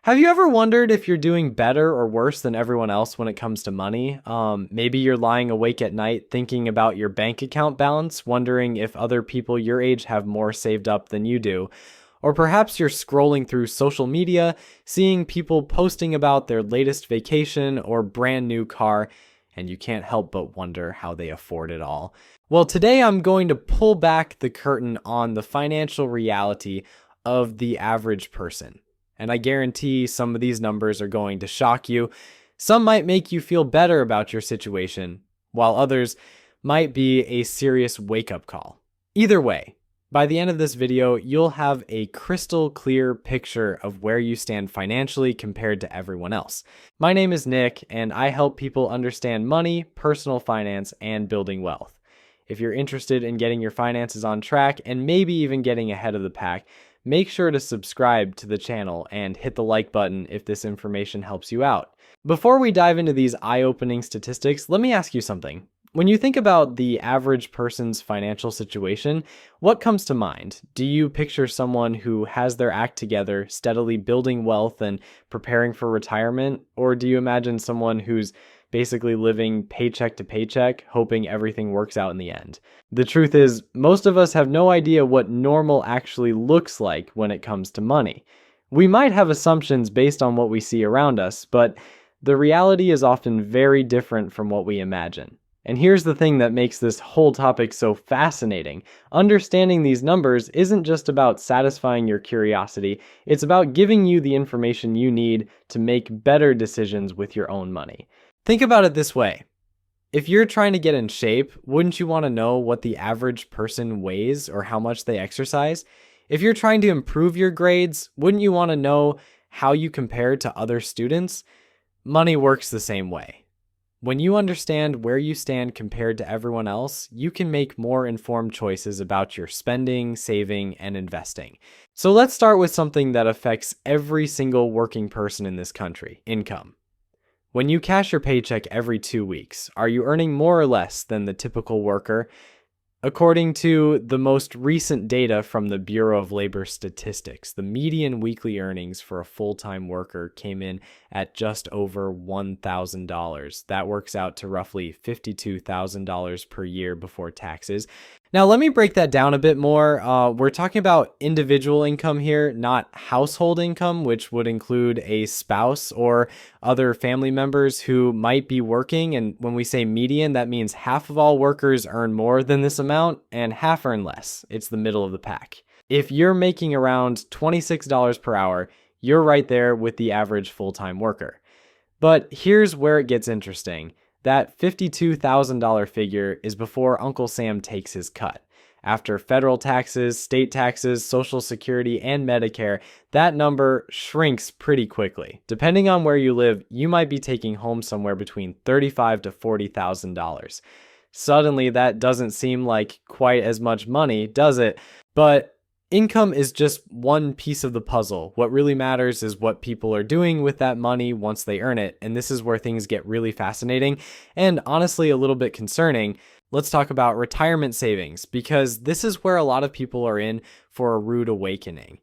Have you ever wondered if you're doing better or worse than everyone else when it comes to money? Maybe you're lying awake at night thinking about your bank account balance, wondering if other people your age have more saved up than you do. Or perhaps you're scrolling through social media, seeing people posting about their latest vacation or brand new car, and you can't help but wonder how they afford it all. Well, today I'm going to pull back the curtain on the financial reality of the average person. And I guarantee some of these numbers are going to shock you. Some might make you feel better about your situation, while others might be a serious wake-up call. Either way, by the end of this video, you'll have a crystal clear picture of where you stand financially compared to everyone else. My name is Nick, and I help people understand money, personal finance, and building wealth. If you're interested in getting your finances on track and maybe even getting ahead of the pack, make sure to subscribe to the channel and hit the like button if this information helps you out. Before we dive into these eye-opening statistics, let me ask you something. When you think about the average person's financial situation, what comes to mind? Do you picture someone who has their act together, steadily building wealth and preparing for retirement? Or do you imagine someone who's basically living paycheck to paycheck, hoping everything works out in the end? The truth is, most of us have no idea what normal actually looks like when it comes to money. We might have assumptions based on what we see around us, but the reality is often very different from what we imagine. And here's the thing that makes this whole topic so fascinating. Understanding these numbers isn't just about satisfying your curiosity, it's about giving you the information you need to make better decisions with your own money. Think about it this way. If you're trying to get in shape, wouldn't you want to know what the average person weighs or how much they exercise? If you're trying to improve your grades, wouldn't you want to know how you compare to other students? Money works the same way. When you understand where you stand compared to everyone else, you can make more informed choices about your spending, saving, and investing. So let's start with something that affects every single working person in this country: income. When you cash your paycheck every 2 weeks, are you earning more or less than the typical worker? According to the most recent data from the Bureau of Labor Statistics, the median weekly earnings for a full-time worker came in at just over $1,000. That works out to roughly $52,000 per year before taxes. Now, let me break that down a bit more. We're talking about individual income here, not household income, which would include a spouse or other family members who might be working. And when we say median, that means half of all workers earn more than this amount and half earn less. It's the middle of the pack. If you're making around $26 per hour, you're right there with the average full-time worker. But here's where it gets interesting. That $52,000 figure is before Uncle Sam takes his cut. After federal taxes, state taxes, Social Security, and Medicare, that number shrinks pretty quickly. Depending on where you live, you might be taking home somewhere between $35,000 to $40,000. Suddenly, that doesn't seem like quite as much money, does it? But income is just one piece of the puzzle. What really matters is what people are doing with that money once they earn it. And this is where things get really fascinating and honestly a little bit concerning. Let's talk about retirement savings, because this is where a lot of people are in for a rude awakening.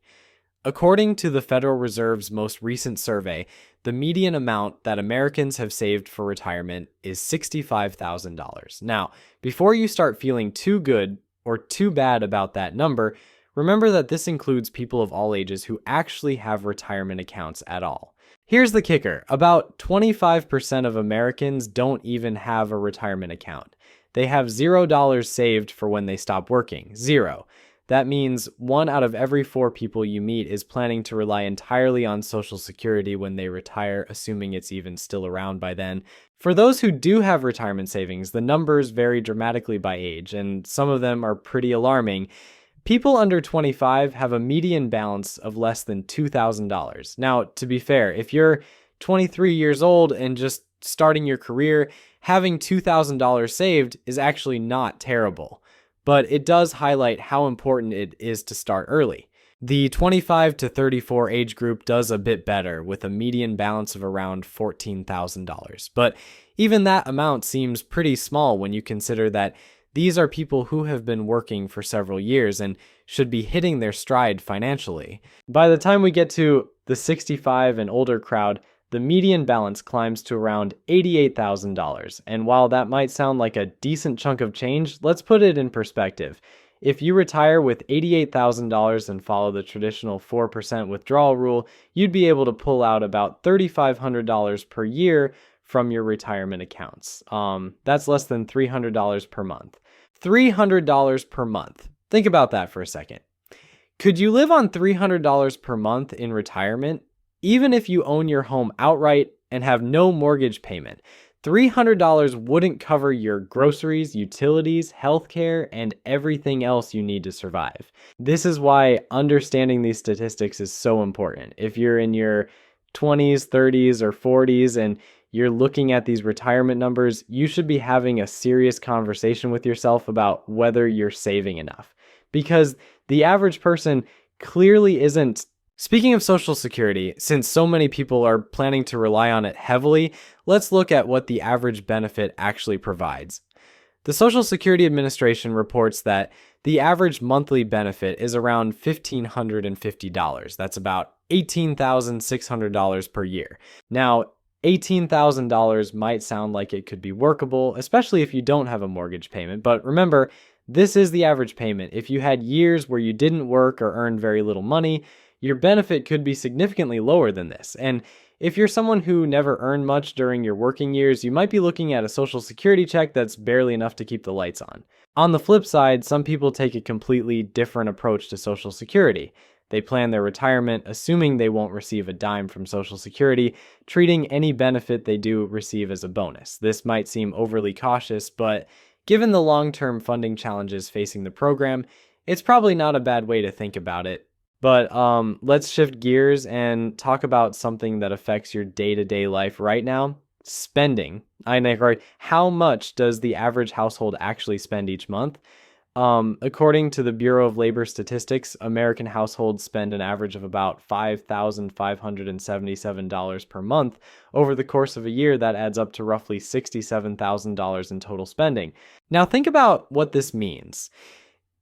According to the Federal Reserve's most recent survey, the median amount that Americans have saved for retirement is $65,000. Now, before you start feeling too good or too bad about that number, remember that this includes people of all ages who actually have retirement accounts at all. Here's the kicker. About 25% of Americans don't even have a retirement account. They have $0 saved for when they stop working. Zero. That means 1 out of every 4 people you meet is planning to rely entirely on Social Security when they retire, assuming it's even still around by then. For those who do have retirement savings, the numbers vary dramatically by age, and some of them are pretty alarming. People under 25 have a median balance of less than $2,000. Now, to be fair, if you're 23 years old and just starting your career, having $2,000 saved is actually not terrible. But it does highlight how important it is to start early. The 25 to 34 age group does a bit better, with a median balance of around $14,000. But even that amount seems pretty small when you consider that these are people who have been working for several years and should be hitting their stride financially. By the time we get to the 65 and older crowd, the median balance climbs to around $88,000. And while that might sound like a decent chunk of change, let's put it in perspective. If you retire with $88,000 and follow the traditional 4% withdrawal rule, you'd be able to pull out about $3,500 per year from your retirement accounts. That's less than $300 per month. $300 per month. Think about that for a second. Could you live on $300 per month in retirement? Even if you own your home outright and have no mortgage payment, $300 wouldn't cover your groceries, utilities, healthcare, and everything else you need to survive. This is why understanding these statistics is so important. If you're in your 20s, 30s, or 40s and you're looking at these retirement numbers, you should be having a serious conversation with yourself about whether you're saving enough. Because the average person clearly isn't. Speaking of Social Security, since so many people are planning to rely on it heavily, let's look at what the average benefit actually provides. The Social Security Administration reports that the average monthly benefit is around $1,550. That's about $18,600 per year. Now, $18,000 might sound like it could be workable, especially if you don't have a mortgage payment. But remember, this is the average payment. If you had years where you didn't work or earned very little money, your benefit could be significantly lower than this. And if you're someone who never earned much during your working years, you might be looking at a Social Security check that's barely enough to keep the lights on. On the flip side, some people take a completely different approach to Social Security. They plan their retirement assuming they won't receive a dime from Social Security, treating any benefit they do receive as a bonus. This might seem overly cautious, but given the long-term funding challenges facing the program, it's probably not a bad way to think about it. But let's shift gears and talk about something that affects your day-to-day life right now. Spending. How much does the average household actually spend each month? According to the Bureau of Labor Statistics, American households spend an average of about $5,577 per month. Over the course of a year, that adds up to roughly $67,000 in total spending. Now think about what this means.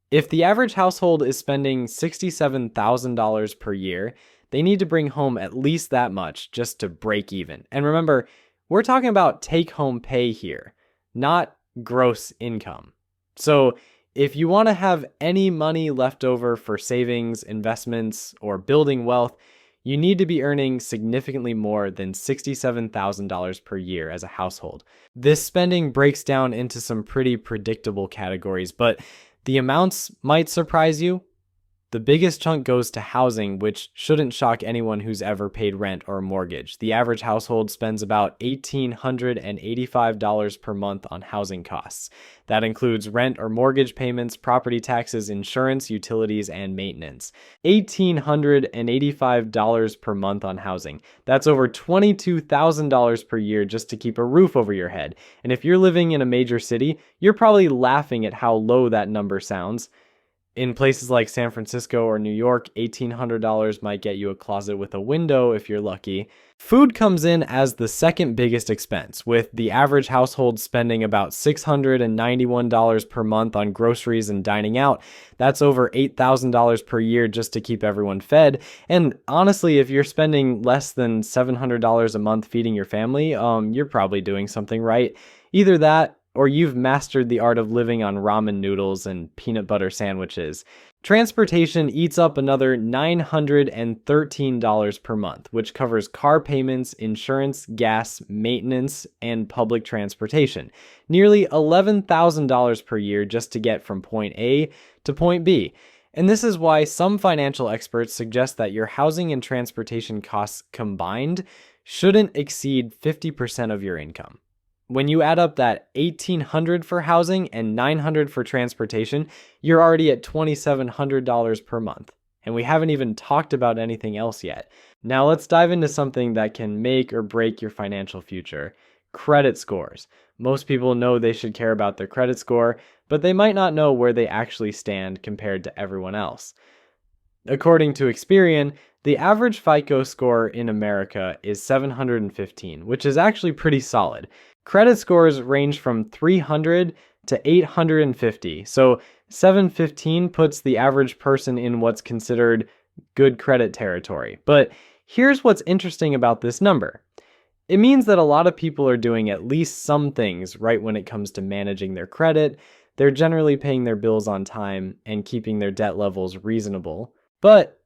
If the average household is spending $67,000 per year, they need to bring home at least that much just to break even. And remember, we're talking about take-home pay here, not gross income. So if you want to have any money left over for savings, investments, or building wealth, you need to be earning significantly more than $67,000 per year as a household. This spending breaks down into some pretty predictable categories, but the amounts might surprise you. The biggest chunk goes to housing, which shouldn't shock anyone who's ever paid rent or a mortgage. The average household spends about $1,885 per month on housing costs. That includes rent or mortgage payments, property taxes, insurance, utilities, and maintenance. $1,885 per month on housing. That's over $22,000 per year just to keep a roof over your head. And if you're living in a major city, you're probably laughing at how low that number sounds. In places like San Francisco or New York, $1,800 might get you a closet with a window if you're lucky. Food comes in as the second biggest expense, with the average household spending about $691 per month on groceries and dining out. That's over $8,000 per year just to keep everyone fed. And honestly, if you're spending less than $700 a month feeding your family, you're probably doing something right. Either that, or you've mastered the art of living on ramen noodles and peanut butter sandwiches. Transportation eats up another $913 per month, which covers car payments, insurance, gas, maintenance, and public transportation. Nearly $11,000 per year just to get from point A to point B. And this is why some financial experts suggest that your housing and transportation costs combined shouldn't exceed 50% of your income. When you add up that $1,800 for housing and $900 for transportation, you're already at $2,700 per month. And we haven't even talked about anything else yet. Now let's dive into something that can make or break your financial future. Credit scores. Most people know they should care about their credit score, but they might not know where they actually stand compared to everyone else. According to Experian, the average FICO score in America is 715, which is actually pretty solid. Credit scores range from 300 to 850, so 715 puts the average person in what's considered good credit territory. But here's what's interesting about this number. It means that a lot of people are doing at least some things right when it comes to managing their credit. They're generally paying their bills on time and keeping their debt levels reasonable. But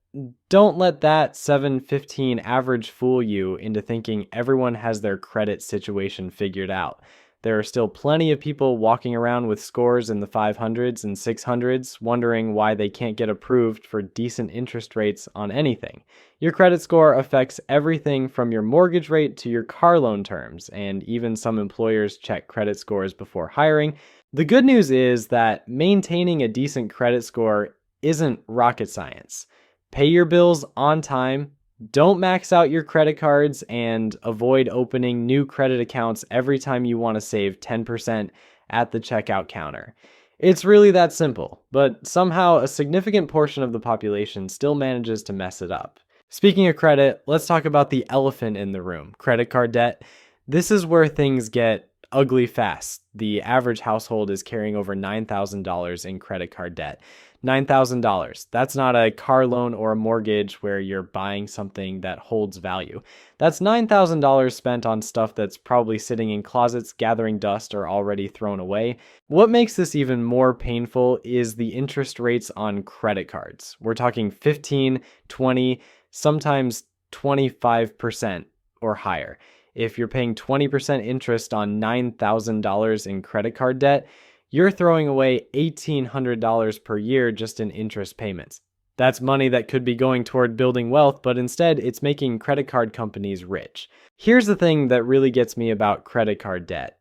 don't let that 715 average fool you into thinking everyone has their credit situation figured out. There are still plenty of people walking around with scores in the 500s and 600s, wondering why they can't get approved for decent interest rates on anything. Your credit score affects everything from your mortgage rate to your car loan terms, and even some employers check credit scores before hiring. The good news is that maintaining a decent credit score isn't rocket science. Pay your bills on time. Don't max out your credit cards and avoid opening new credit accounts every time you want to save 10% at the checkout counter. It's really that simple, but somehow a significant portion of the population still manages to mess it up. Speaking of credit, let's talk about the elephant in the room, credit card debt. This is where things get ugly fast. The average household is carrying over $9,000 in credit card debt. $9,000. That's not a car loan or a mortgage where you're buying something that holds value. That's $9,000 spent on stuff that's probably sitting in closets, gathering dust, or already thrown away. What makes this even more painful is the interest rates on credit cards. We're talking 15, 20, sometimes 25% or higher. If you're paying 20% interest on $9,000 in credit card debt, you're throwing away $1,800 per year just in interest payments. That's money that could be going toward building wealth, but instead it's making credit card companies rich. Here's the thing that really gets me about credit card debt.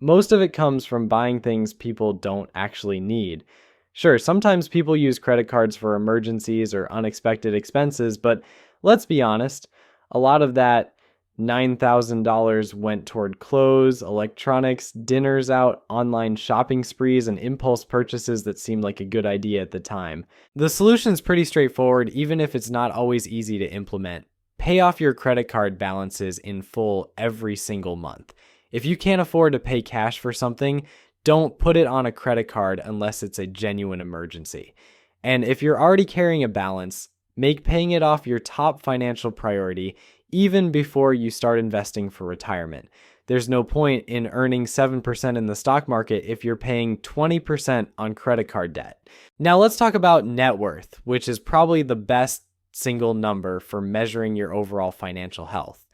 Most of it comes from buying things people don't actually need. Sure, sometimes people use credit cards for emergencies or unexpected expenses, but let's be honest, a lot of that $9,000 went toward clothes, electronics, dinners out, online shopping sprees, and impulse purchases that seemed like a good idea at the time. The solution's pretty straightforward, even if it's not always easy to implement. Pay off your credit card balances in full every single month. If you can't afford to pay cash for something, don't put it on a credit card unless it's a genuine emergency. And if you're already carrying a balance, make paying it off your top financial priority even before you start investing for retirement. There's no point in earning 7% in the stock market if you're paying 20% on credit card debt. Now let's talk about net worth, which is probably the best single number for measuring your overall financial health.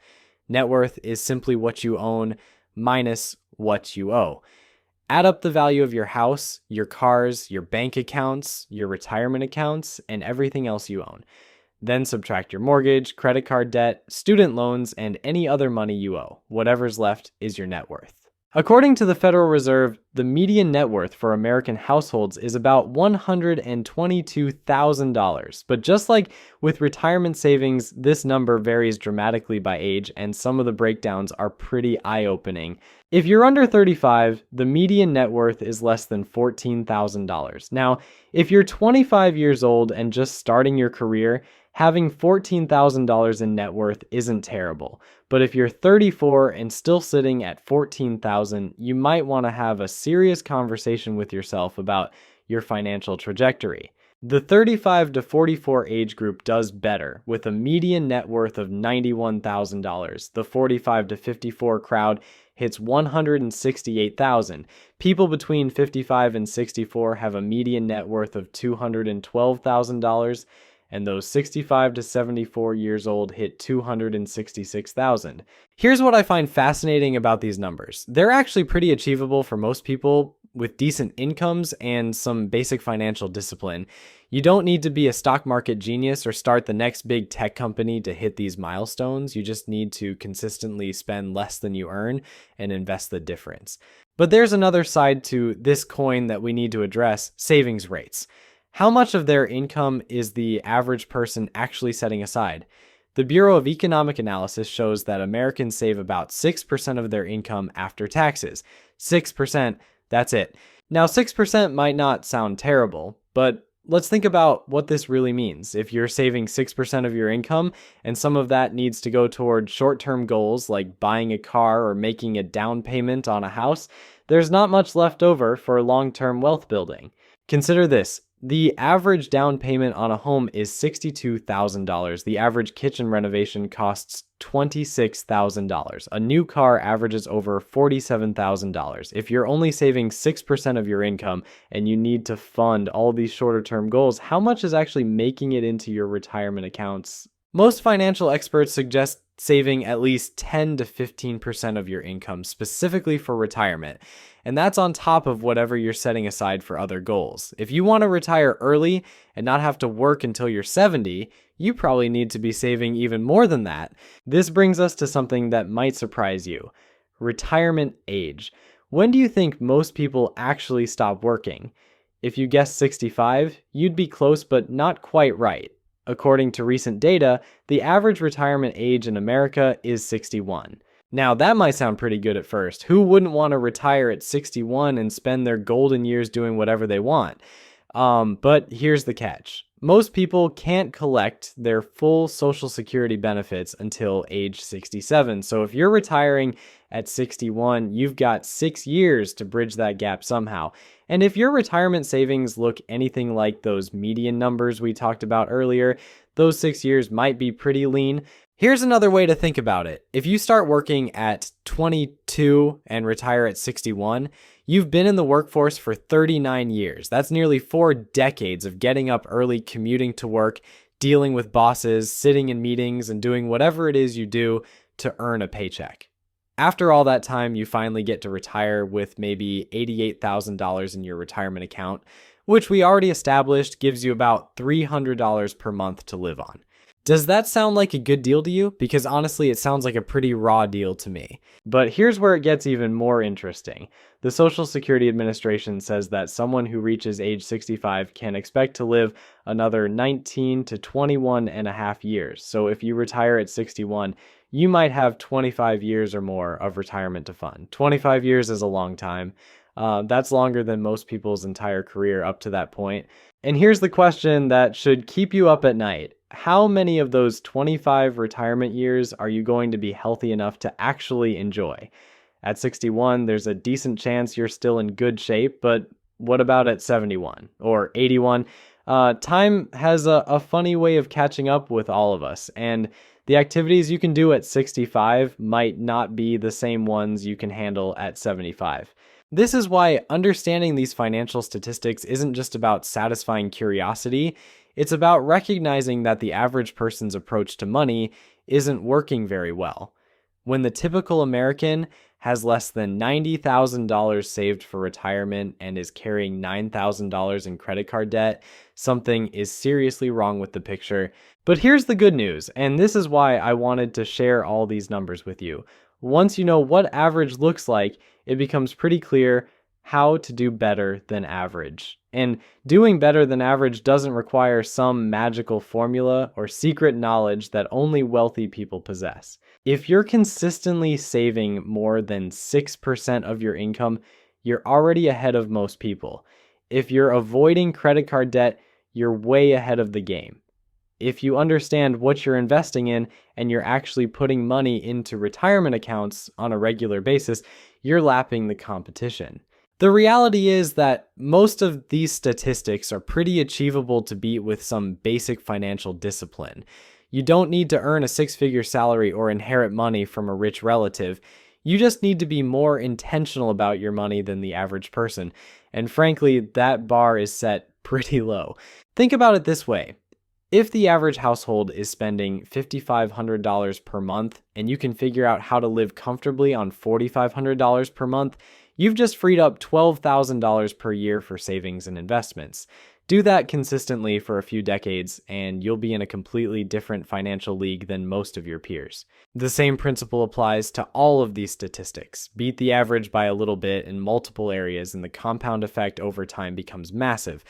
Net worth is simply what you own minus what you owe. Add up the value of your house, your cars, your bank accounts, your retirement accounts, and everything else you own. Then subtract your mortgage, credit card debt, student loans, and any other money you owe. Whatever's left is your net worth. According to the Federal Reserve, the median net worth for American households is about $122,000. But just like with retirement savings, this number varies dramatically by age, and some of the breakdowns are pretty eye-opening. If you're under 35, the median net worth is less than $14,000. Now, if you're 25 years old and just starting your career, having $14,000 in net worth isn't terrible. But if you're 34 and still sitting at $14,000, you might want to have a serious conversation with yourself about your financial trajectory. The 35 to 44 age group does better, with a median net worth of $91,000. The 45 to 54 crowd hits $168,000. People between 55 and 64 have a median net worth of $212,000. And those 65 to 74 years old hit $266,000. Here's what I find fascinating about these numbers. They're actually pretty achievable for most people with decent incomes and some basic financial discipline. You don't need to be a stock market genius or start the next big tech company to hit these milestones. You just need to consistently spend less than you earn and invest the difference. But there's another side to this coin that we need to address: savings rates. How much of their income is the average person actually setting aside? The Bureau of Economic Analysis shows that Americans save about 6% of their income after taxes. 6%, that's it. Now, 6% might not sound terrible, but let's think about what this really means. If you're saving 6% of your income and some of that needs to go toward short-term goals like buying a car or making a down payment on a house, there's not much left over for long-term wealth building. Consider this. The average down payment on a home is $62,000. The average kitchen renovation costs $26,000. A new car averages over $47,000. If you're only saving 6% of your income and you need to fund all these shorter term goals, how much is actually making it into your retirement accounts? Most financial experts suggest saving at least 10 to 15% of your income specifically for retirement. And that's on top of whatever you're setting aside for other goals. If you want to retire early and not have to work until you're 70, you probably need to be saving even more than that. This brings us to something that might surprise you: retirement age. When do you think most people actually stop working? If you guessed 65, you'd be close but not quite right. According to recent data, the average retirement age in America is 61. Now, that might sound pretty good at first. Who wouldn't want to retire at 61 and spend their golden years doing whatever they want? But here's the catch. Most people can't collect their full Social Security benefits until age 67. So if you're retiring at 61, you've got 6 years to bridge that gap somehow. And if your retirement savings look anything like those median numbers we talked about earlier, those 6 years might be pretty lean. Here's another way to think about it. If you start working at 22 and retire at 61, you've been in the workforce for 39 years. That's nearly 4 decades of getting up early, commuting to work, dealing with bosses, sitting in meetings, and doing whatever it is you do to earn a paycheck. After all that time, you finally get to retire with maybe $88,000 in your retirement account, which we already established gives you about $300 per month to live on. Does that sound like a good deal to you? Because honestly, it sounds like a pretty raw deal to me. But here's where it gets even more interesting. The Social Security Administration says that someone who reaches age 65 can expect to live another 19 to 21 and a half years. So if you retire at 61, you might have 25 years or more of retirement to fund. 25 years is a long time. That's longer than most people's entire career up to that point. And here's the question that should keep you up at night. How many of those 25 retirement years are you going to be healthy enough to actually enjoy? At 61, there's a decent chance you're still in good shape, but what about at 71 or 81? Time has a funny way of catching up with all of us, and the activities you can do at 65 might not be the same ones you can handle at 75. This is why understanding these financial statistics isn't just about satisfying curiosity. It's about recognizing that the average person's approach to money isn't working very well. When the typical American has less than $90,000 saved for retirement and is carrying $9,000 in credit card debt, something is seriously wrong with the picture. But here's the good news, and this is why I wanted to share all these numbers with you. Once you know what average looks like, it becomes pretty clear how to do better than average. And doing better than average doesn't require some magical formula or secret knowledge that only wealthy people possess. If you're consistently saving more than 6% of your income, you're already ahead of most people. If you're avoiding credit card debt, you're way ahead of the game. If you understand what you're investing in and you're actually putting money into retirement accounts on a regular basis, you're lapping the competition. The reality is that most of these statistics are pretty achievable to beat with some basic financial discipline. You don't need to earn a 6-figure salary or inherit money from a rich relative. You just need to be more intentional about your money than the average person. And frankly, that bar is set pretty low. Think about it this way. If the average household is spending $5,500 per month and you can figure out how to live comfortably on $4,500 per month, you've just freed up $12,000 per year for savings and investments. Do that consistently for a few decades and you'll be in a completely different financial league than most of your peers. The same principle applies to all of these statistics. Beat the average by a little bit in multiple areas and the compound effect over time becomes massive.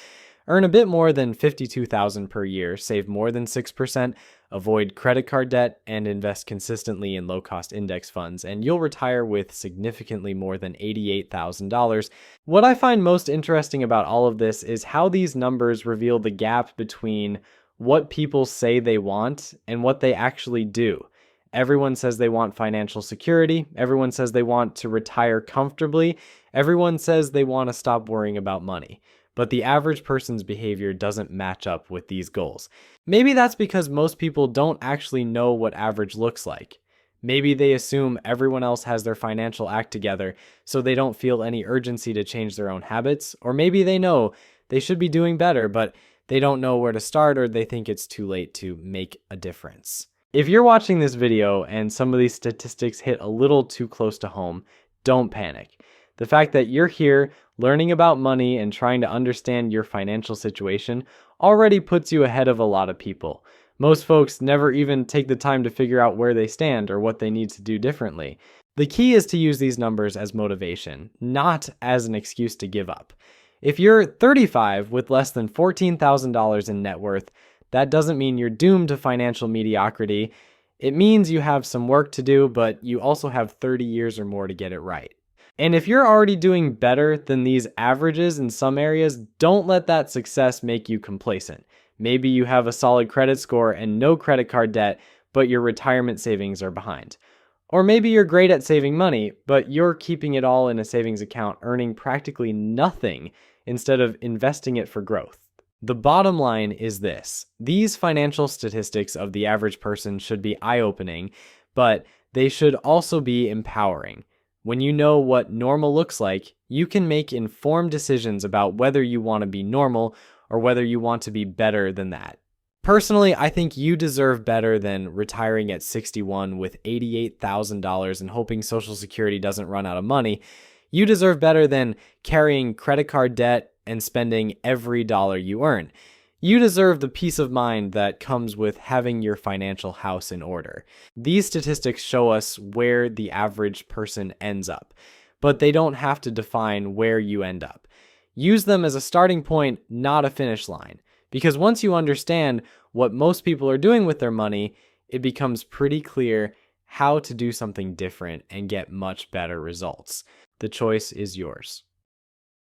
Earn a bit more than $52,000 per year, save more than 6%, avoid credit card debt, and invest consistently in low-cost index funds, and you'll retire with significantly more than $88,000. What I find most interesting about all of this is how these numbers reveal the gap between what people say they want and what they actually do. Everyone says they want financial security. Everyone says they want to retire comfortably. Everyone says they want to stop worrying about money. but the average person's behavior doesn't match up with these goals. Maybe that's because most people don't actually know what average looks like. Maybe they assume everyone else has their financial act together, so they don't feel any urgency to change their own habits. Or maybe they know they should be doing better, but they don't know where to start, or they think it's too late to make a difference. If you're watching this video and some of these statistics hit a little too close to home, don't panic. The fact that you're here learning about money and trying to understand your financial situation already puts you ahead of a lot of people. Most folks never even take the time to figure out where they stand or what they need to do differently. The key is to use these numbers as motivation, not as an excuse to give up. If you're 35 with less than $14,000 in net worth, that doesn't mean you're doomed to financial mediocrity. It means you have some work to do, but you also have 30 years or more to get it right. And if you're already doing better than these averages in some areas, don't let that success make you complacent. Maybe you have a solid credit score and no credit card debt, but your retirement savings are behind. Or maybe you're great at saving money, but you're keeping it all in a savings account, earning practically nothing instead of investing it for growth. The bottom line is this: these financial statistics of the average person should be eye-opening, but they should also be empowering. When you know what normal looks like, you can make informed decisions about whether you want to be normal or whether you want to be better than that. Personally, I think you deserve better than retiring at 61 with $88,000 and hoping Social Security doesn't run out of money. You deserve better than carrying credit card debt and spending every dollar you earn. You deserve the peace of mind that comes with having your financial house in order. These statistics show us where the average person ends up, but they don't have to define where you end up. Use them as a starting point, not a finish line. Because once you understand what most people are doing with their money, it becomes pretty clear how to do something different and get much better results. The choice is yours.